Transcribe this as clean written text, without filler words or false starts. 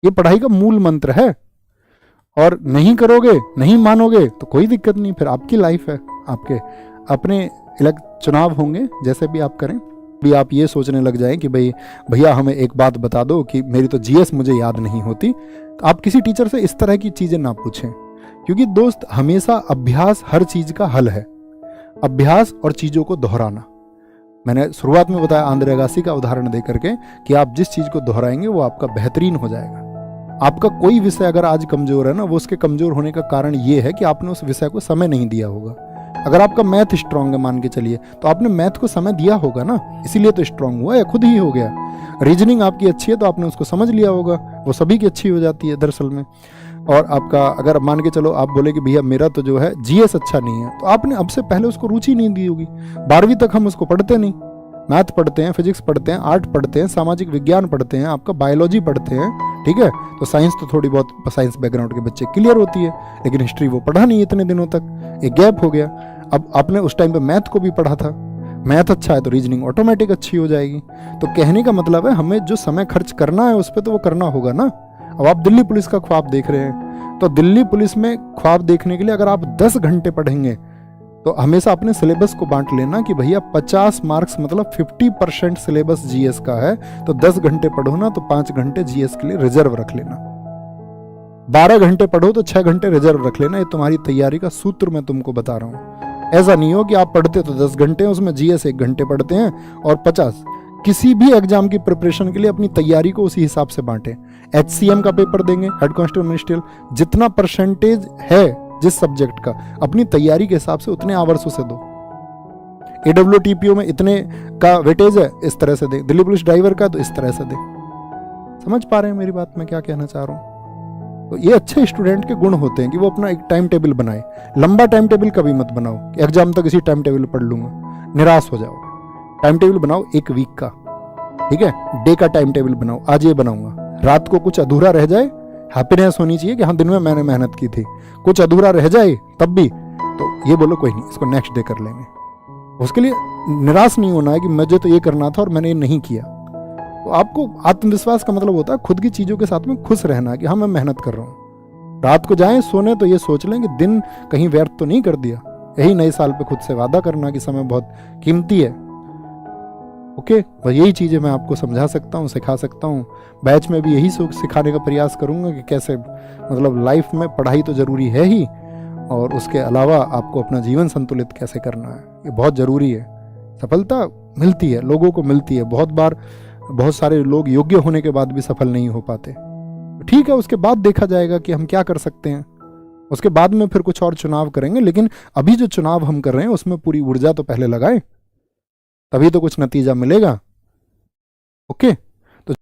ये पढ़ाई का मूल मंत्र है। और नहीं करोगे, नहीं मानोगे तो कोई दिक्कत नहीं, फिर आपकी लाइफ है, आपके अपने चुनाव होंगे, जैसे भी आप करें। भी आप ये सोचने लग जाएं कि भाई भैया हमें एक बात बता दो कि मेरी तो जीएस मुझे याद नहीं होती, तो आप किसी टीचर से इस तरह की चीज़ें ना पूछें, क्योंकि दोस्त हमेशा अभ्यास हर चीज़ का हल है। अभ्यास और चीज़ों को दोहराना, मैंने शुरुआत में बताया आंद्रे अगासी का उदाहरण दे करके कि आप जिस चीज़ को दोहराएंगे वो आपका बेहतरीन हो जाएगा। आपका कोई विषय अगर आज कमज़ोर है ना, वो उसके कमज़ोर होने का कारण ये है कि आपने उस विषय को समय नहीं दिया होगा। अगर आपका मैथ स्ट्रांग है मान के चलिए, तो आपने मैथ को समय दिया होगा ना, इसीलिए तो स्ट्रांग हुआ, या खुद ही हो गया। रीजनिंग आपकी अच्छी है तो आपने उसको समझ लिया होगा, वो सभी की अच्छी हो जाती है दरअसल में। और आपका अगर मान के चलो आप बोले कि भैया मेरा तो जो है जीएस अच्छा नहीं है, तो आपने अब से पहले उसको रुचि नहीं दी होगी। 12वीं तक हम उसको पढ़ते नहीं, मैथ पढ़ते हैं, फिजिक्स पढ़ते हैं, आर्ट पढ़ते हैं, सामाजिक विज्ञान पढ़ते हैं, आपका बायोलॉजी पढ़ते हैं, ठीक है। तो साइंस तो थोड़ी बहुत साइंस बैकग्राउंड के बच्चे क्लियर होती है, लेकिन हिस्ट्री वो पढ़ा नहीं इतने दिनों तक, एक गैप हो गया। अब आपने उस टाइम पे मैथ को भी पढ़ा था, मैथ अच्छा है तो रीजनिंग ऑटोमेटिक अच्छी हो जाएगी। तो कहने का मतलब है हमें जो समय खर्च करना है उस पर तो वो करना होगा ना। अब आप दिल्ली पुलिस का ख्वाब देख रहे हैं, तो दिल्ली पुलिस में ख्वाब देखने के लिए अगर आप 10 घंटे पढ़ेंगे तो हमेशा अपने सिलेबस को बांट लेना कि भैया 50 मार्क्स मतलब 50% सिलेबस जीएस का है, तो 10 घंटे पढ़ो ना तो 5 घंटे जीएस के लिए रिजर्व रख लेना। 12 घंटे पढ़ो तो 6 घंटे रिजर्व रख लेना। ये तुम्हारी तैयारी का सूत्र मैं तुमको बता रहा हूँ। ऐसा नहीं हो कि आप पढ़ते तो 10 घंटे, उसमें जीएस 1 घंटे पढ़ते हैं और 50। किसी भी एग्जाम की प्रिपरेशन के लिए अपनी तैयारी को उसी हिसाब से बांटें। एचसीएम का पेपर देंगे, हेड कांस्टेबल मिनिस्ट्रियल, जितना परसेंटेज है जिस सब्जेक्ट का, अपनी तैयारी के हिसाब से उतने आवर्सों से दो। एडब्ल्यूटीपीओ में इतने का वेटेज है, इस तरह से दे। दिल्ली पुलिस ड्राइवर का तो इस तरह से दे। समझ पा रहे हैं मेरी बात, मैं क्या कहना चाह रहा हूँ? तो ये अच्छे स्टूडेंट के गुण होते हैं कि वो अपना एक टाइम टेबल बनाए। लंबा टाइम टेबल कभी मत बनाओ कि एग्जाम तक इसी टाइम टेबल पढ़ लूंगा, निराश हो जाओगे। टाइम टेबल बनाओ 1 वीक का, ठीक है। डे का टाइम टेबल बनाओ, आज ये बनाऊंगा, रात को कुछ अधूरा रह जाए, हैप्पीनेस होनी चाहिए कि हाँ दिन में मैंने मेहनत की थी। कुछ अधूरा रह जाए तब भी तो ये बोलो कोई नहीं, इसको नेक्स्ट डे कर लेंगे। उसके लिए निराश नहीं होना है कि मुझे तो ये करना था और मैंने ये नहीं किया। तो आपको आत्मविश्वास का मतलब होता है खुद की चीज़ों के साथ में खुश रहना कि हाँ मैं मेहनत कर रहा हूँ। रात को जाएं सोने तो ये सोच लें कि दिन कहीं व्यर्थ तो नहीं कर दिया। यही नए साल पे खुद से वादा करना कि समय बहुत कीमती है। ओके, बस यही चीज़ें मैं आपको समझा सकता हूँ, सिखा सकता हूँ। बैच में भी यही सिखाने का प्रयास करूँगा कि कैसे मतलब लाइफ में पढ़ाई तो ज़रूरी है ही, और उसके अलावा आपको अपना जीवन संतुलित कैसे करना है, ये बहुत ज़रूरी है। सफलता मिलती है, लोगों को मिलती है। बहुत बार बहुत सारे लोग योग्य होने के बाद भी सफल नहीं हो पाते। ठीक है, उसके बाद देखा जाएगा कि हम क्या कर सकते हैं। उसके बाद में फिर कुछ और चुनाव करेंगे, लेकिन अभी जो चुनाव हम कर रहे हैं उसमें पूरी ऊर्जा तो पहले लगाएं, तभी तो कुछ नतीजा मिलेगा। ओके।